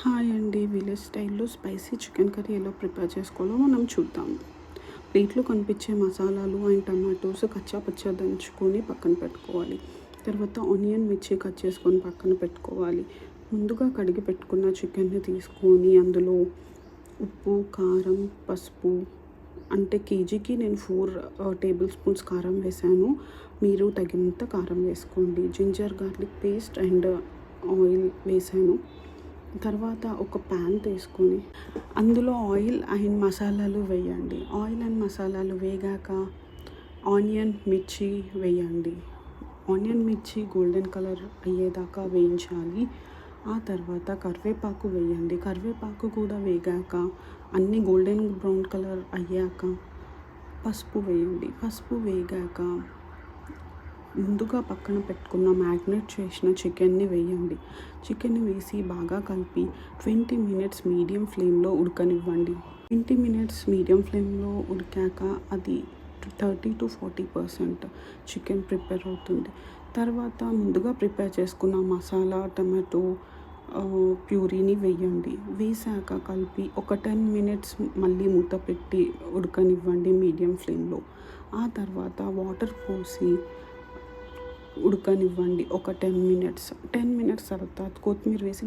Hi అండి. Village స్టైల్‌లో spicy chicken curry ఎలా ప్రిపేర్ చేసుకోవాలో మనం చూద్దాం. ప్లేట్‌లో కనిపించే మసాలాలు అండ్ టమాటోస్ కచ్చా పచ్చా దంచుకొని పక్కన పెట్టుకోవాలి. తర్వాత ఆనియన్, మిర్చి కట్ చేసుకొని పక్కన పెట్టుకోవాలి. ముందుగా కడిగి పెట్టుకున్న చికెన్‌ని తీసుకొని అందులో ఉప్పు, కారం, పసుపు అంటే కేజీకి నేను 4 టేబుల్ స్పూన్స్ కారం వేశాను. మీరు తగినంత కారం వేసుకోండి. Ginger garlic paste and oil వేశాను. తర్వాత ఒక ప్యాన్ తీసుకొని అందులో ఆయిల్ అండ్ మసాలాలు వేయండి. ఆయిల్ అండ్ మసాలాలు వేగాక ఆనియన్, మిర్చి వేయండి. ఆనియన్, మిర్చి గోల్డెన్ కలర్ అయ్యేదాకా వేయించాలి. ఆ తర్వాత కరివేపాకు వేయండి. కరివేపాకు కూడా వేగాక అన్నీ గోల్డెన్ బ్రౌన్ కలర్ అయ్యాక పసుపు వేయండి. పసుపు వేగాక ముందుగా పక్కన పెట్టుకున్న మ్యాగ్నేట్ చేసిన చికెన్ని వేయండి. చికెన్ని వేసి బాగా కలిపి 20 మినిట్స్ మీడియం ఫ్లేమ్లో ఉడకనివ్వండి. 20 మినిట్స్ మీడియం ఫ్లేమ్లో ఉడికాక అది 30-40% చికెన్ ప్రిపేర్ అవుతుంది. తర్వాత ముందుగా ప్రిపేర్ చేసుకున్న మసాలా, టమాటో ప్యూరీని వేయండి. వేసాక కలిపి ఒక 10 మినిట్స్ మళ్ళీ మూత పెట్టి ఉడకనివ్వండి మీడియం ఫ్లేమ్లో. ఆ తర్వాత వాటర్ పోసి ఉడకనివ్వండి ఒక 10 మినిట్స్. 10 మినిట్స్ తర్వాత కొత్తిమీర వేసి